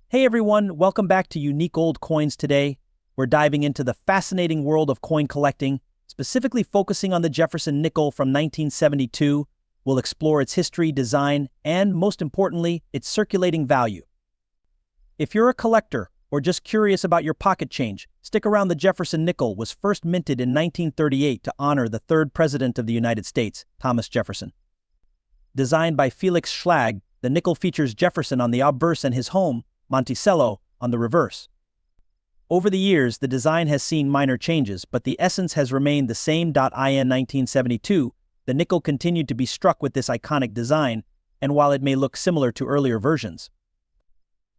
Hey everyone, welcome back to Unique Old Coins today. We're diving into the fascinating world of coin collecting, specifically focusing on the Jefferson nickel from 1972. We'll explore its history, design, and most importantly, its circulating value. If you're a collector or just curious about your pocket change, stick around. The Jefferson nickel was first minted in 1938 to honor the third president of the United States, Thomas Jefferson. Designed by Felix Schlag, the nickel features Jefferson on the obverse and his home, Monticello, on the reverse. Over the years, the design has seen minor changes, but the essence has remained the same. In 1972, the nickel continued to be struck with this iconic design, and while it may look similar to earlier versions,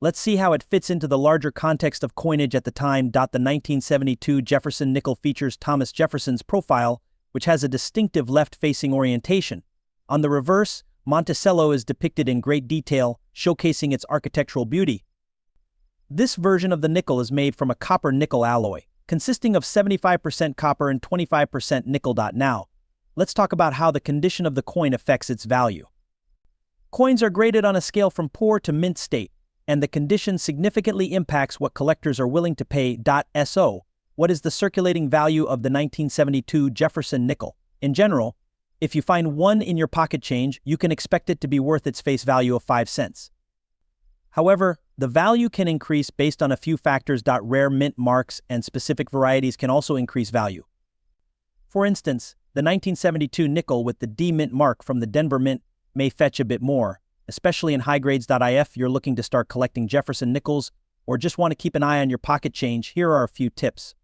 let's see how it fits into the larger context of coinage at the time. The 1972 Jefferson nickel features Thomas Jefferson's profile, which has a distinctive left-facing orientation. On the reverse, Monticello is depicted in great detail, showcasing its architectural beauty. This version of the nickel is made from a copper-nickel alloy, consisting of 75% copper and 25% nickel. Now, let's talk about how the condition of the coin affects its value. Coins are graded on a scale from poor to mint state, and the condition significantly impacts what collectors are willing to pay. So, what is the circulating value of the 1972 Jefferson nickel? In general, if you find one in your pocket change, you can expect it to be worth its face value of 5 cents. However, the value can increase based on a few factors. Rare mint marks and specific varieties can also increase value. For instance, the 1972 nickel with the D mint mark from the Denver Mint may fetch a bit more, especially in high grades. If you're looking to start collecting Jefferson nickels or just want to keep an eye on your pocket change, here are a few tips.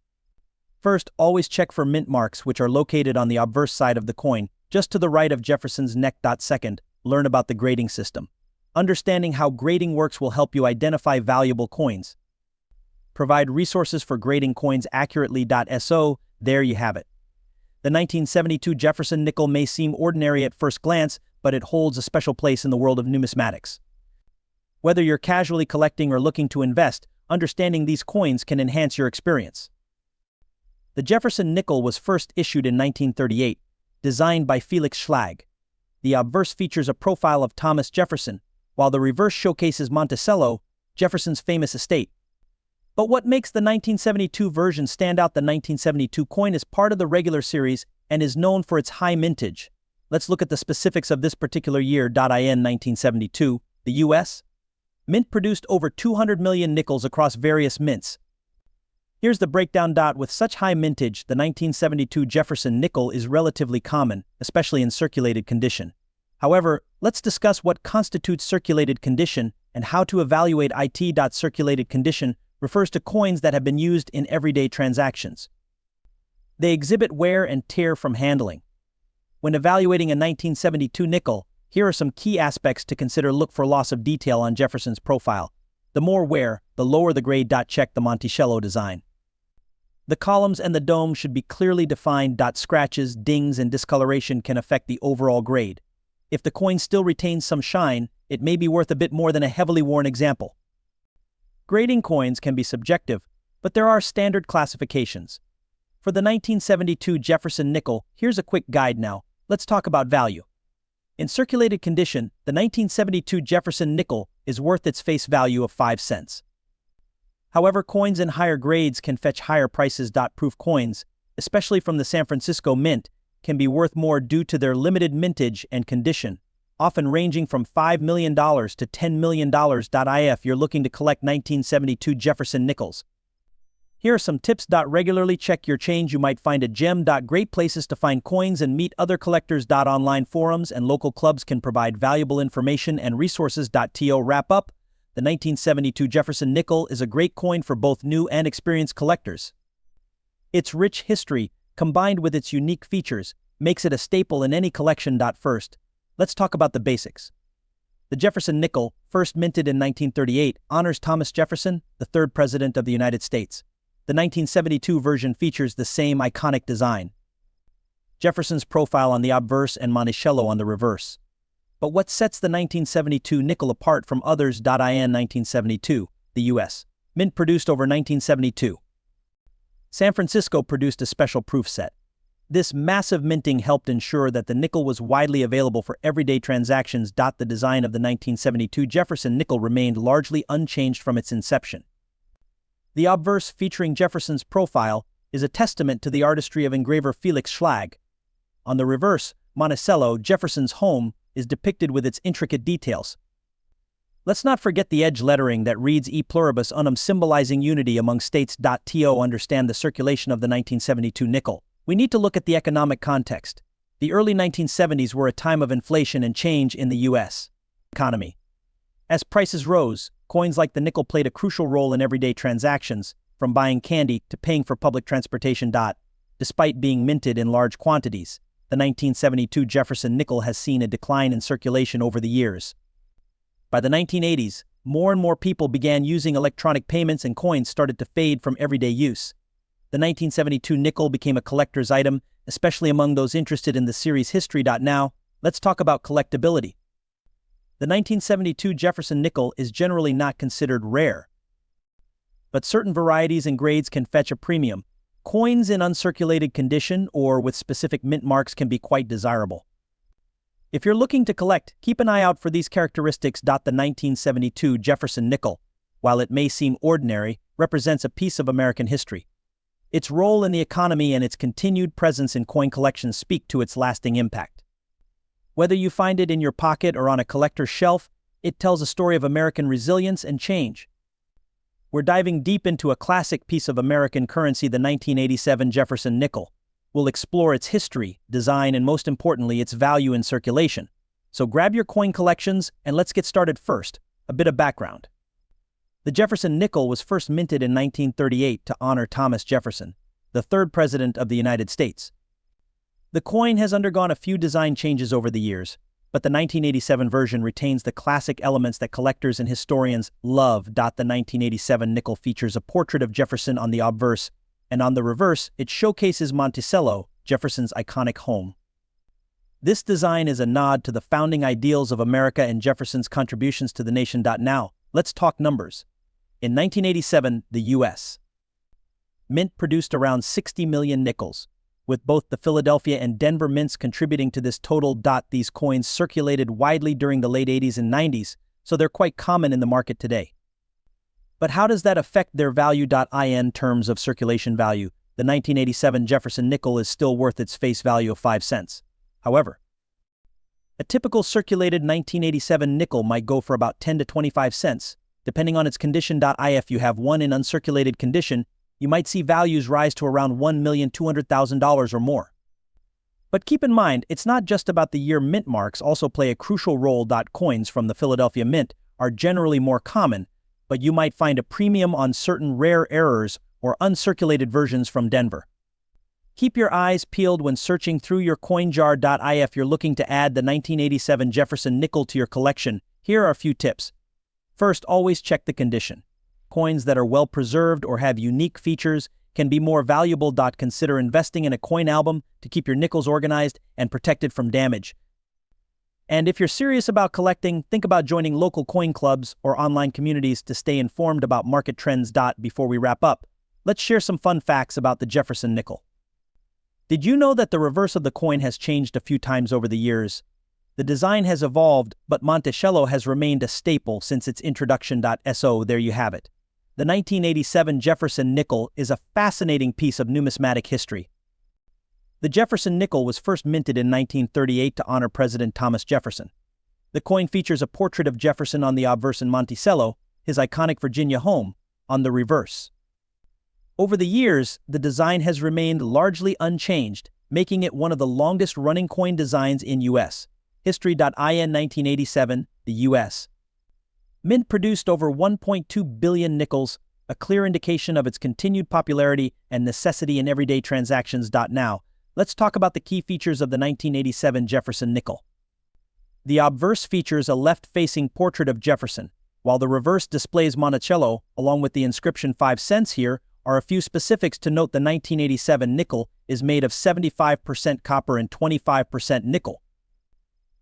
First, always check for mint marks, which are located on the obverse side of the coin, just to the right of Jefferson's neck. Second, learn about the grading system. Understanding how grading works will help you identify valuable coins. Provide resources for grading coins accurately. So, there you have it. The 1972 Jefferson nickel may seem ordinary at first glance, but it holds a special place in the world of numismatics. Whether you're casually collecting or looking to invest, understanding these coins can enhance your experience. The Jefferson nickel was first issued in 1938, designed by Felix Schlag. The obverse features a profile of Thomas Jefferson, while the reverse showcases Monticello, Jefferson's famous estate. But what makes the 1972 version stand out? The 1972 coin is part of the regular series and is known for its high mintage. Let's look at the specifics of this particular year. In 1972, the U.S. Mint produced over 200 million nickels across various mints. Here's the breakdown. With such high mintage, the 1972 Jefferson nickel is relatively common, especially in circulated condition. However, let's discuss what constitutes circulated condition and how to evaluate it. Circulated condition refers to coins that have been used in everyday transactions. They exhibit wear and tear from handling. When evaluating a 1972 nickel, here are some key aspects to consider. Look for loss of detail on Jefferson's profile. The more wear, the lower the grade. Check the Monticello design. The columns and the dome should be clearly defined. Scratches, dings, and discoloration can affect the overall grade. If the coin still retains some shine, it may be worth a bit more than a heavily worn example. Grading coins can be subjective, but there are standard classifications. For the 1972 Jefferson nickel, here's a quick guide now. Let's talk about value. In circulated condition, the 1972 Jefferson nickel is worth its face value of 5 cents. However, coins in higher grades can fetch higher prices. Proof coins, especially from the San Francisco Mint, can be worth more due to their limited mintage and condition, often ranging from $5 million to $10 million. If you're looking to collect 1972 Jefferson nickels, here are some tips. Regularly check your change. You might find a gem. Great places to find coins and meet other collectors. Online forums and local clubs can provide valuable information and resources. To wrap up, the 1972 Jefferson nickel is a great coin for both new and experienced collectors. Its rich history, combined with its unique features, makes it a staple in any collection. First, let's talk about the basics. The Jefferson nickel, first minted in 1938, honors Thomas Jefferson, the third president of the United States. The 1972 version features the same iconic design. Jefferson's profile on the obverse and Monticello on the reverse. But what sets the 1972 nickel apart from others? In 1972, the U.S. Mint produced over 1972. San Francisco produced a special proof set. This massive minting helped ensure that the nickel was widely available for everyday transactions. The design of the 1972 Jefferson nickel remained largely unchanged from its inception. The obverse featuring Jefferson's profile is a testament to the artistry of engraver Felix Schlag. On the reverse, Monticello, Jefferson's home, is depicted with its intricate details. Let's not forget the edge lettering that reads E pluribus unum, symbolizing unity among states. To understand the circulation of the 1972 nickel, we need to look at the economic context. The early 1970s were a time of inflation and change in the U.S. economy. As prices rose, coins like the nickel played a crucial role in everyday transactions, from buying candy to paying for public transportation. Despite being minted in large quantities, the 1972 Jefferson nickel has seen a decline in circulation over the years. By the 1980s, more and more people began using electronic payments and coins started to fade from everyday use. The 1972 nickel became a collector's item, especially among those interested in the series history. Now, let's talk about collectability. The 1972 Jefferson nickel is generally not considered rare, but certain varieties and grades can fetch a premium. Coins in uncirculated condition or with specific mint marks can be quite desirable. If you're looking to collect, keep an eye out for these characteristics. The 1972 Jefferson nickel, while it may seem ordinary, represents a piece of American history. Its role in the economy and its continued presence in coin collections speak to its lasting impact. Whether you find it in your pocket or on a collector's shelf, it tells a story of American resilience and change. We're diving deep into a classic piece of American currency, the 1987 Jefferson nickel. We'll explore its history, design, and most importantly, its value in circulation. So grab your coin collections and let's get started. First, a bit of background. The Jefferson nickel was first minted in 1938 to honor Thomas Jefferson, the third president of the United States. The coin has undergone a few design changes over the years, but the 1987 version retains the classic elements that collectors and historians love. The 1987 nickel features a portrait of Jefferson on the obverse, and on the reverse, it showcases Monticello, Jefferson's iconic home. This design is a nod to the founding ideals of America and Jefferson's contributions to the nation. Now, let's talk numbers. In 1987, the U.S. Mint produced around 60 million nickels, with both the Philadelphia and Denver mints contributing to this total. These coins circulated widely during the late 80s and 90s, so they're quite common in the market today. But how does that affect their value? In terms of circulation value, the 1987 Jefferson nickel is still worth its face value of 5 cents. However, a typical circulated 1987 nickel might go for about 10 to 25 cents, depending on its condition. If you have one in uncirculated condition, you might see values rise to around $1,200,000 or more. But keep in mind, it's not just about the year. Mint marks also play a crucial role. Coins from the Philadelphia Mint are generally more common, but you might find a premium on certain rare errors or uncirculated versions from Denver. Keep your eyes peeled when searching through your coin jar. If you're looking to add the 1987 Jefferson nickel to your collection, here are a few tips. First, always check the condition. Coins that are well preserved or have unique features can be more valuable. Consider investing in a coin album to keep your nickels organized and protected from damage. And if you're serious about collecting, think about joining local coin clubs or online communities to stay informed about market trends. Before we wrap up, let's share some fun facts about the Jefferson nickel. Did you know that the reverse of the coin has changed a few times over the years? The design has evolved, but Monticello has remained a staple since its introduction. So there you have it. The 1987 Jefferson nickel is a fascinating piece of numismatic history. The Jefferson nickel was first minted in 1938 to honor President Thomas Jefferson. The coin features a portrait of Jefferson on the obverse and Monticello, his iconic Virginia home, on the reverse. Over the years, the design has remained largely unchanged, making it one of the longest-running coin designs in U.S. history. In 1987, the U.S. Mint produced over 1.2 billion nickels, a clear indication of its continued popularity and necessity in everyday transactions. Now, let's talk about the key features of the 1987 Jefferson nickel. The obverse features a left-facing portrait of Jefferson, while the reverse displays Monticello, along with the inscription 5 cents. Here are a few specifics to note. The 1987 nickel is made of 75% copper and 25% nickel.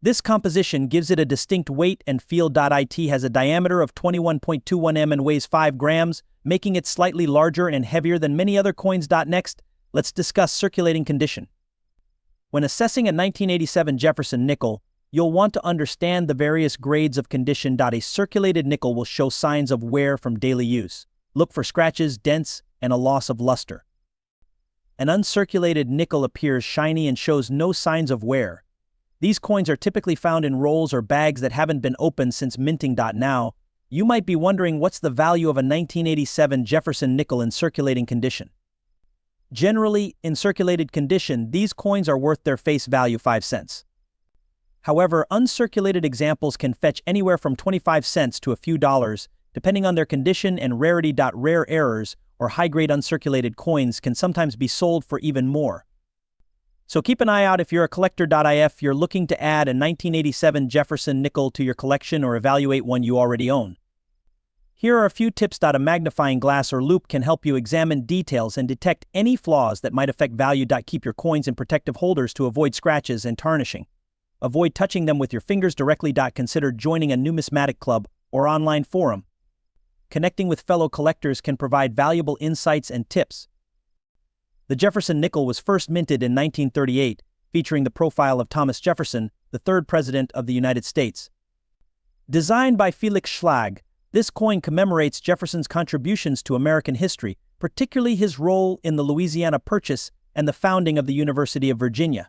This composition gives it a distinct weight and feel. It has a diameter of 21.21 m and weighs 5 grams, making it slightly larger and heavier than many other coins. Next, let's discuss circulating condition. When assessing a 1987 Jefferson nickel, you'll want to understand the various grades of condition. A circulated nickel will show signs of wear from daily use. Look for scratches, dents, and a loss of luster. An uncirculated nickel appears shiny and shows no signs of wear. These coins are typically found in rolls or bags that haven't been opened since minting. Now, you might be wondering what's the value of a 1987 Jefferson nickel in circulating condition. Generally, in circulated condition, these coins are worth their face value 5 cents. However, uncirculated examples can fetch anywhere from 25 cents to a few dollars, depending on their condition and rarity. Rare errors or high-grade uncirculated coins can sometimes be sold for even more. So keep an eye out if you're a collector. If you're looking to add a 1987 Jefferson nickel to your collection or evaluate one you already own. Here are a few tips. A magnifying glass or loupe can help you examine details and detect any flaws that might affect value. Keep your coins in protective holders to avoid scratches and tarnishing. Avoid touching them with your fingers directly. Consider joining a numismatic club or online forum. Connecting with fellow collectors can provide valuable insights and tips. The Jefferson nickel was first minted in 1938, featuring the profile of Thomas Jefferson, the third president of the United States. Designed by Felix Schlag, this coin commemorates Jefferson's contributions to American history, particularly his role in the Louisiana Purchase and the founding of the University of Virginia.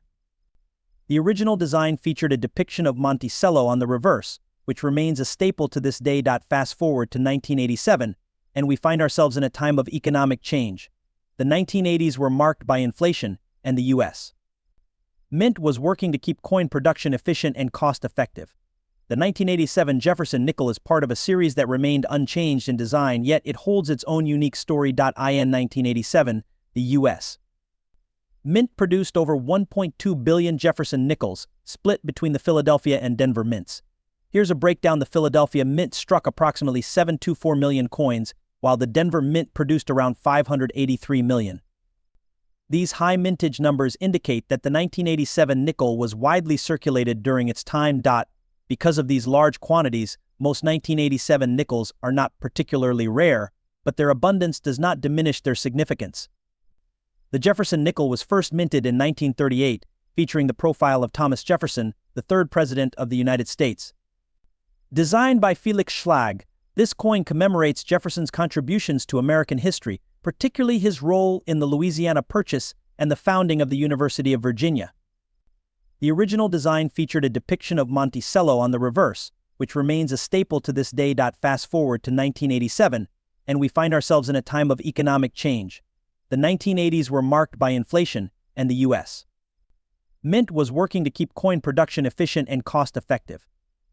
The original design featured a depiction of Monticello on the reverse, which remains a staple to this day. Fast forward to 1987, and we find ourselves in a time of economic change. The 1980s were marked by inflation, and the U.S. Mint was working to keep coin production efficient and cost-effective. The 1987 Jefferson nickel is part of a series that remained unchanged in design, yet it holds its own unique story. In 1987, the U.S. Mint produced over 1.2 billion Jefferson nickels, split between the Philadelphia and Denver mints. Here's a breakdown. The Philadelphia Mint struck approximately 724 million coins, while the Denver Mint produced around 583 million. These high mintage numbers indicate that the 1987 nickel was widely circulated during its time. Because of these large quantities, most 1987 nickels are not particularly rare, but their abundance does not diminish their significance. The Jefferson nickel was first minted in 1938, featuring the profile of Thomas Jefferson, the third president of the United States. Designed by Felix Schlag, this coin commemorates Jefferson's contributions to American history, particularly his role in the Louisiana Purchase and the founding of the University of Virginia. The original design featured a depiction of Monticello on the reverse, which remains a staple to this day. Fast forward to 1987, and we find ourselves in a time of economic change. The 1980s were marked by inflation, and the U.S. Mint was working to keep coin production efficient and cost-effective.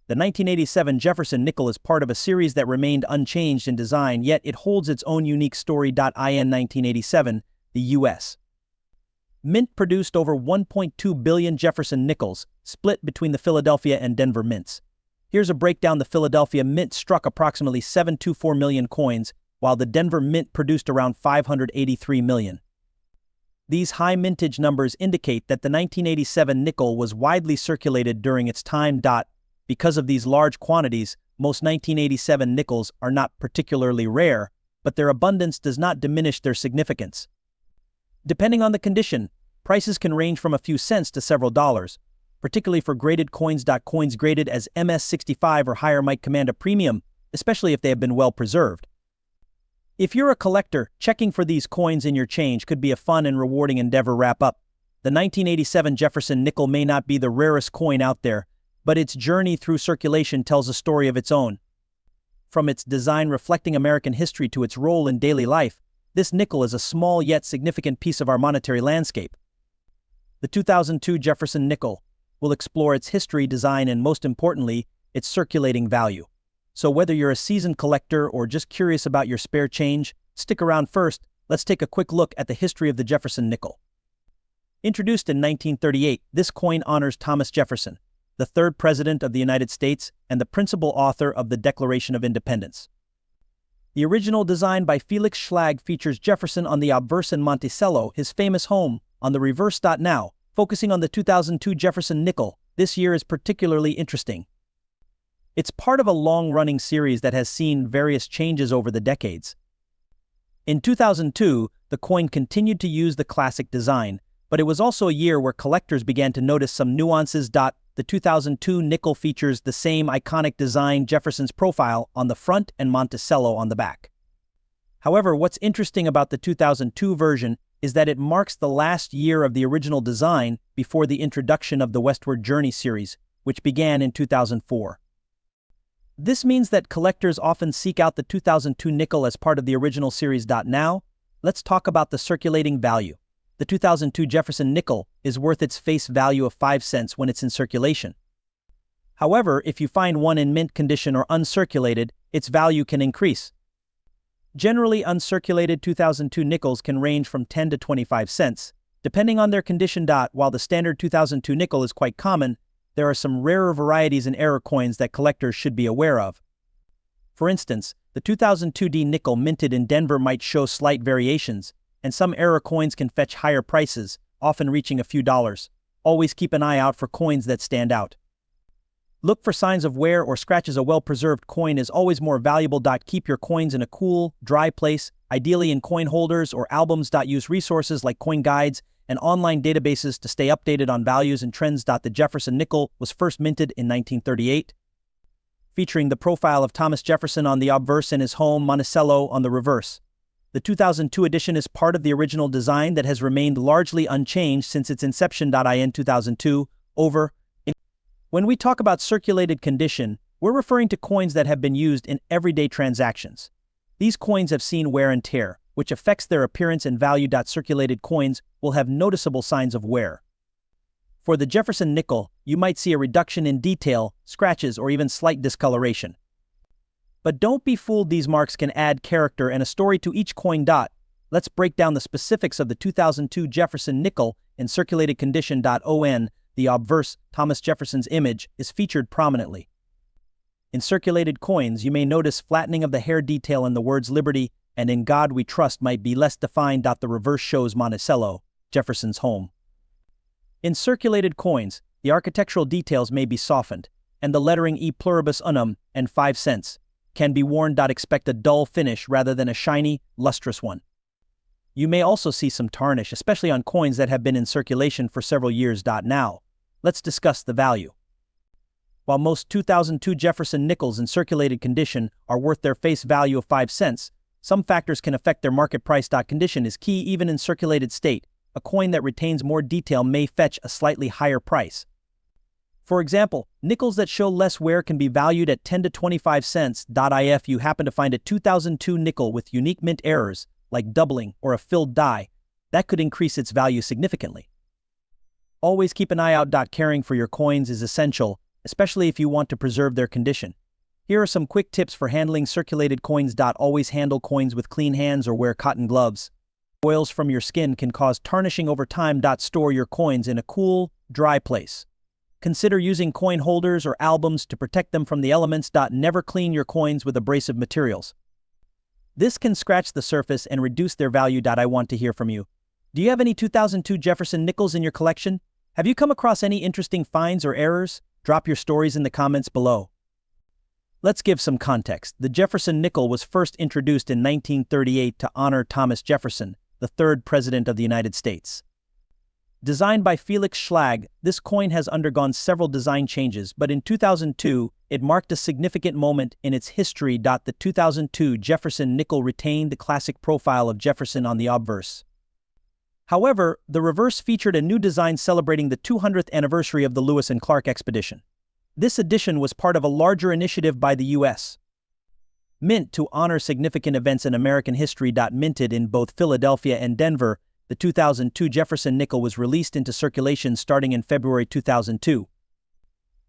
The 1987 Jefferson nickel is part of a series that remained unchanged in design, yet it holds its own unique story. In 1987, the U.S. Mint produced over 1.2 billion Jefferson nickels, split between the Philadelphia and Denver mints. Here's a breakdown. The Philadelphia Mint struck approximately 724 million coins, while the Denver Mint produced around 583 million. These high mintage numbers indicate that the 1987 nickel was widely circulated during its time. Because of these large quantities, most 1987 nickels are not particularly rare, but their abundance does not diminish their significance. Depending on the condition, prices can range from a few cents to several dollars, particularly for graded coins. Coins graded as MS65 or higher might command a premium, especially if they have been well preserved. If you're a collector, checking for these coins in your change could be a fun and rewarding endeavor. Wrap up. The 1987 Jefferson nickel may not be the rarest coin out there, but its journey through circulation tells a story of its own. From its design reflecting American history to its role in daily life, this nickel is a small yet significant piece of our monetary landscape. The 2002 Jefferson nickel will explore its history, design, and most importantly, its circulating value. So whether you're a seasoned collector or just curious about your spare change, stick around. First, let's take a quick look at the history of the Jefferson nickel. Introduced in 1938, this coin honors Thomas Jefferson, the third president of the United States and the principal author of the Declaration of Independence. The original design by Felix Schlag features Jefferson on the obverse and Monticello, his famous home, on the reverse. Now, focusing on the 2002 Jefferson nickel, this year is particularly interesting. It's part of a long-running series that has seen various changes over the decades. In 2002, the coin continued to use the classic design, But it was also a year where collectors began to notice some nuances. The 2002 nickel features the same iconic design, Jefferson's profile on the front and Monticello on the back. However, what's interesting about the 2002 version is that it marks the last year of the original design before the introduction of the Westward Journey series, which began in 2004. This means that collectors often seek out the 2002 nickel as part of the original series. Now, let's talk about the circulating value. The 2002 Jefferson nickel is worth its face value of 5 cents when it's in circulation. However, if you find one in mint condition or uncirculated, its value can increase. Generally, uncirculated 2002 nickels can range from 10 to 25 cents, depending on their condition. While the standard 2002 nickel is quite common, there are some rarer varieties and error coins that collectors should be aware of. For instance, the 2002D nickel minted in Denver might show slight variations, and some error coins can fetch higher prices, often reaching a few dollars. Always keep an eye out for coins that stand out. Look for signs of wear or scratches. A well-preserved coin is always more valuable. Keep your coins in a cool, dry place, ideally in coin holders or albums. Use resources like coin guides and online databases to stay updated on values and trends. The Jefferson nickel was first minted in 1938, featuring the profile of Thomas Jefferson on the obverse and his home, Monticello, on the reverse. The 2002 edition is part of the original design that has remained largely unchanged since its inception. In 2002, When we talk about circulated condition, we're referring to coins that have been used in everyday transactions. These coins have seen wear and tear, which affects their appearance and value. Circulated coins will have noticeable signs of wear. For the Jefferson nickel, you might see a reduction in detail, scratches, or even slight discoloration. But don't be fooled, these marks can add character and a story to each coin. Let's break down the specifics of the 2002 Jefferson nickel in circulated condition. The obverse, Thomas Jefferson's image, is featured prominently. In circulated coins, you may notice flattening of the hair detail, and the words Liberty and In God We Trust might be less defined. The reverse shows Monticello, Jefferson's home. In circulated coins, the architectural details may be softened, and the lettering E pluribus unum and 5 cents can be worn. Expect a dull finish rather than a shiny, lustrous one. You may also see some tarnish, especially on coins that have been in circulation for several years. Now, let's discuss the value. While most 2002 Jefferson nickels in circulated condition are worth their face value of 5 cents, some factors can affect their market price. Condition is key. Even in circulated state, a coin that retains more detail may fetch a slightly higher price. For example, nickels that show less wear can be valued at 10 to 25 cents. If you happen to find a 2002 nickel with unique mint errors, like doubling or a filled die, that could increase its value significantly. Always keep an eye out. Caring for your coins is essential, especially if you want to preserve their condition. Here are some quick tips for handling circulated coins. Always handle coins with clean hands or wear cotton gloves. Oils from your skin can cause tarnishing over time. Store your coins in a cool, dry place. Consider using coin holders or albums to protect them from the elements. Never clean your coins with abrasive materials. This can scratch the surface and reduce their value. I want to hear from you. Do you have any 2002 Jefferson nickels in your collection? Have you come across any interesting finds or errors? Drop your stories in the comments below. Let's give some context. The Jefferson nickel was first introduced in 1938 to honor Thomas Jefferson, the third president of the United States. Designed by Felix Schlag, this coin has undergone several design changes, but in 2002, it marked a significant moment in its history. The 2002 Jefferson nickel retained the classic profile of Jefferson on the obverse. However, the reverse featured a new design celebrating the 200th anniversary of the Lewis and Clark expedition. This edition was part of a larger initiative by the U.S. Mint to honor significant events in American history. Minted in both Philadelphia and Denver, the 2002 Jefferson nickel was released into circulation starting in February 2002.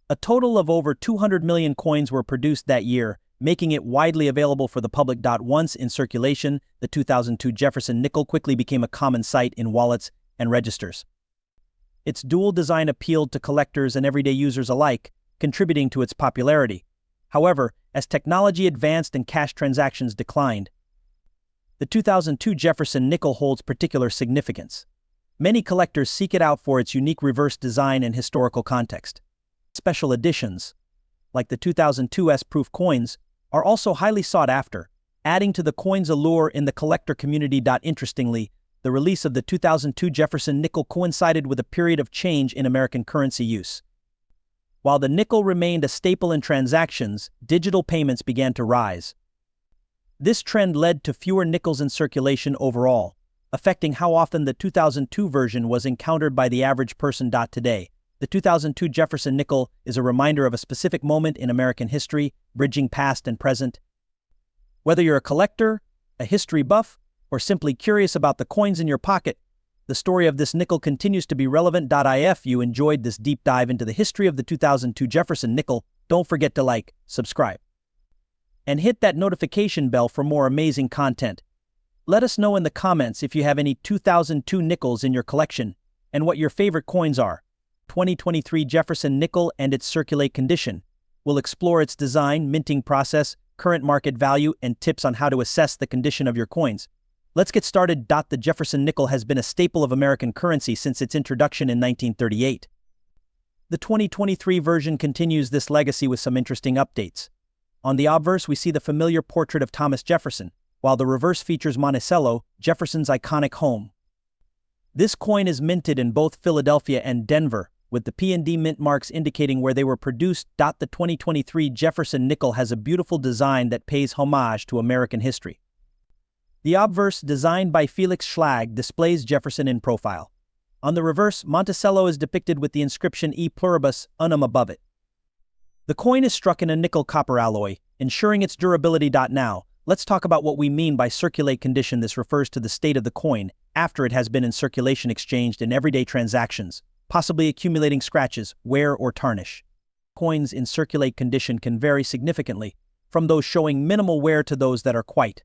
A total of over 200 million coins were produced that year, making it widely available for the public. Once in circulation, the 2002 Jefferson nickel quickly became a common sight in wallets and registers. Its dual design appealed to collectors and everyday users alike, contributing to its popularity. However, as technology advanced and cash transactions declined, the 2002 Jefferson nickel holds particular significance. Many collectors seek it out for its unique reverse design and historical context. Special editions, like the 2002 S-proof coins, are also highly sought after, adding to the coin's allure in the collector community. Interestingly, the release of the 2002 Jefferson nickel coincided with a period of change in American currency use. While the nickel remained a staple in transactions, digital payments began to rise. This trend led to fewer nickels in circulation overall, affecting how often the 2002 version was encountered by the average person. Today, the 2002 Jefferson nickel is a reminder of a specific moment in American history, bridging past and present. Whether you're a collector, a history buff, or simply curious about the coins in your pocket, the story of this nickel continues to be relevant. If you enjoyed this deep dive into the history of the 2002 Jefferson nickel, don't forget to like, subscribe, and hit that notification bell for more amazing content. Let us know in the comments if you have any 2002 nickels in your collection and what your favorite coins are. 2023 Jefferson nickel and its circulate condition. We'll explore its design, minting process, current market value, and tips on how to assess the condition of your coins. Let's get started. The Jefferson nickel has been a staple of American currency since its introduction in 1938. The 2023 version continues this legacy with some interesting updates. On the obverse, we see the familiar portrait of Thomas Jefferson, while the reverse features Monticello, Jefferson's iconic home. This coin is minted in both Philadelphia and Denver, with the P&D mint marks indicating where they were produced. The 2023 Jefferson nickel has a beautiful design that pays homage to American history. The obverse, designed by Felix Schlag, displays Jefferson in profile. On the reverse, Monticello is depicted with the inscription E pluribus unum above it. The coin is struck in a nickel-copper alloy, ensuring its durability. Now, let's talk about what we mean by circulate condition. This refers to the state of the coin after it has been in circulation, exchanged in everyday transactions, possibly accumulating scratches, wear, or tarnish. Coins in circulate condition can vary significantly, from those showing minimal wear to those that are quite.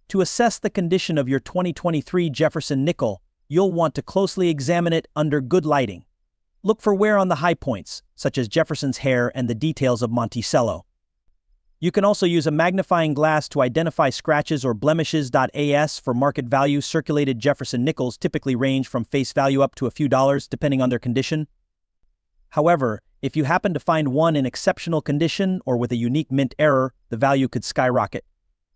To assess the condition of your 2023 Jefferson nickel, you'll want to closely examine it under good lighting. Look for wear on the high points, such as Jefferson's hair and the details of Monticello. You can also use a magnifying glass to identify scratches or blemishes. As for market value, circulated Jefferson nickels typically range from face value up to a few dollars, depending on their condition. However, if you happen to find one in exceptional condition or with a unique mint error, the value could skyrocket.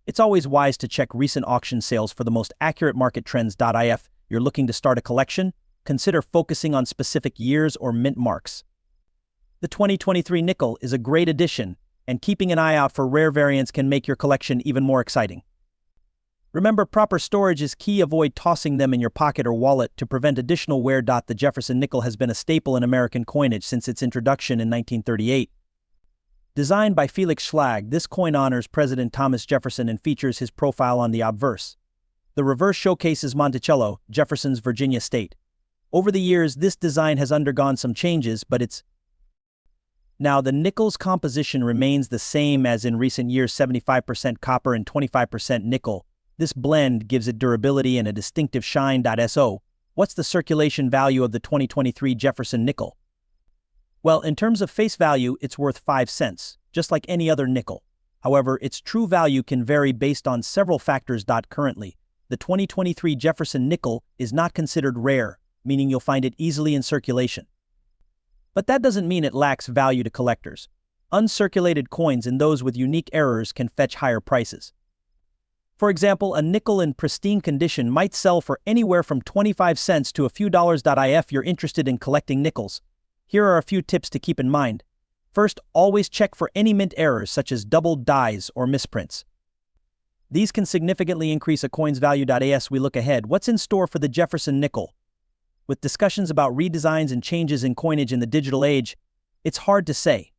It's always wise to check recent auction sales for the most accurate market trends. If you're looking to start a collection, consider focusing on specific years or mint marks. The 2023 nickel is a great addition, and keeping an eye out for rare variants can make your collection even more exciting. Remember, proper storage is key. Avoid tossing them in your pocket or wallet to prevent additional wear. The Jefferson nickel has been a staple in American coinage since its introduction in 1938. Designed by Felix Schlag, this coin honors President Thomas Jefferson and features his profile on the obverse. The reverse showcases Monticello, Jefferson's Virginia state. Over the years, this design has undergone some changes, but now the nickel's composition remains the same as in recent years: 75% copper and 25% nickel. This blend gives it durability and a distinctive shine. So, what's the circulation value of the 2023 Jefferson nickel? Well, in terms of face value, it's worth 5 cents, just like any other nickel. However, its true value can vary based on several factors. Currently, the 2023 Jefferson nickel is not considered rare, meaning you'll find it easily in circulation. But that doesn't mean it lacks value to collectors. Uncirculated coins and those with unique errors can fetch higher prices. For example, a nickel in pristine condition might sell for anywhere from 25 cents to a few dollars. If you're interested in collecting nickels, here are a few tips to keep in mind. First, always check for any mint errors such as doubled dies or misprints. These can significantly increase a coin's value. As we look ahead, what's in store for the Jefferson nickel? With discussions about redesigns and changes in coinage in the digital age, it's hard to say.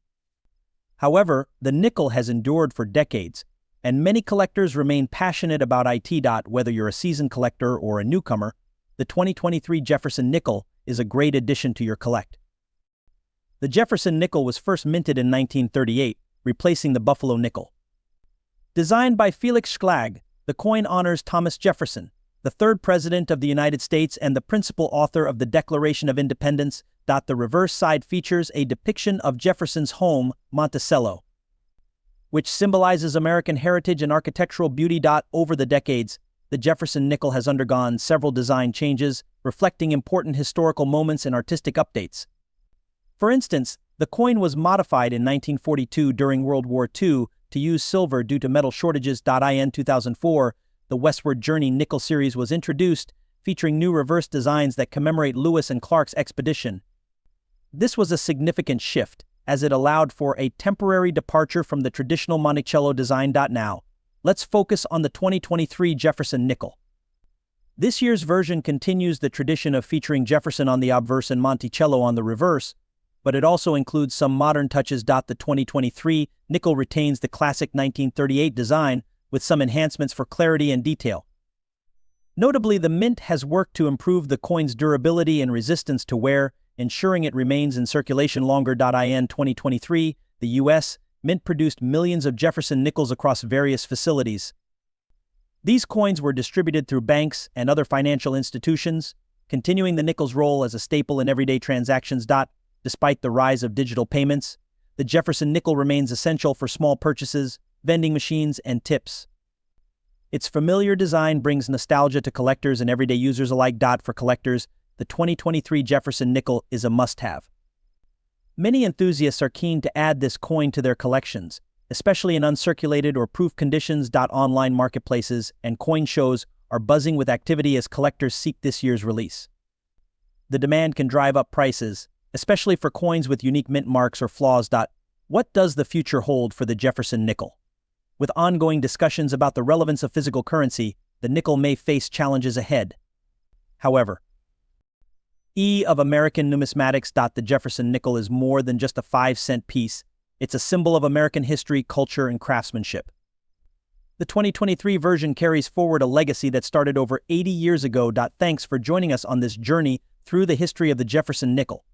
However, the nickel has endured for decades, and many collectors remain passionate about it. Whether you're a seasoned collector or a newcomer, the 2023 Jefferson nickel is a great addition to your collect. The Jefferson nickel was first minted in 1938, replacing the Buffalo nickel. Designed by Felix Schlag, the coin honors Thomas Jefferson, the third President of the United States and the principal author of the Declaration of Independence. The reverse side features a depiction of Jefferson's home, Monticello, which symbolizes American heritage and architectural beauty. Over the decades, the Jefferson nickel has undergone several design changes, reflecting important historical moments and artistic updates. For instance, the coin was modified in 1942 during World War II to use silver due to metal shortages. In 2004, the Westward Journey nickel series was introduced, featuring new reverse designs that commemorate Lewis and Clark's expedition. This was a significant shift, as it allowed for a temporary departure from the traditional Monticello design. Now, let's focus on the 2023 Jefferson nickel. This year's version continues the tradition of featuring Jefferson on the obverse and Monticello on the reverse, but it also includes some modern touches. The 2023 nickel retains the classic 1938 design, with some enhancements for clarity and detail. Notably, the mint has worked to improve the coin's durability and resistance to wear, ensuring it remains in circulation longer. In 2023, the U.S. Mint produced millions of Jefferson nickels across various facilities. These coins were distributed through banks and other financial institutions, continuing the nickel's role as a staple in everyday transactions. Despite the rise of digital payments, the Jefferson nickel remains essential for small purchases, vending machines, and tips. Its familiar design brings nostalgia to collectors and everyday users alike. For collectors, the 2023 Jefferson nickel is a must-have. Many enthusiasts are keen to add this coin to their collections, especially in uncirculated or proof conditions. Online marketplaces and coin shows are buzzing with activity as collectors seek this year's release. The demand can drive up prices, especially for coins with unique mint marks or flaws. What does the future hold for the Jefferson nickel? With ongoing discussions about the relevance of physical currency, the nickel may face challenges ahead. However, of American numismatics. The Jefferson nickel is more than just a 5-cent piece. It's a symbol of American history, culture, and craftsmanship. The 2023 version carries forward a legacy that started over 80 years ago. Thanks for joining us on this journey through the history of the Jefferson nickel.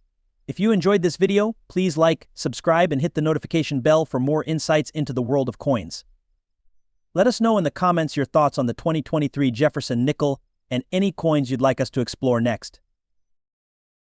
If you enjoyed this video, please like, subscribe, and hit the notification bell for more insights into the world of coins. Let us know in the comments your thoughts on the 2023 Jefferson nickel and any coins you'd like us to explore next.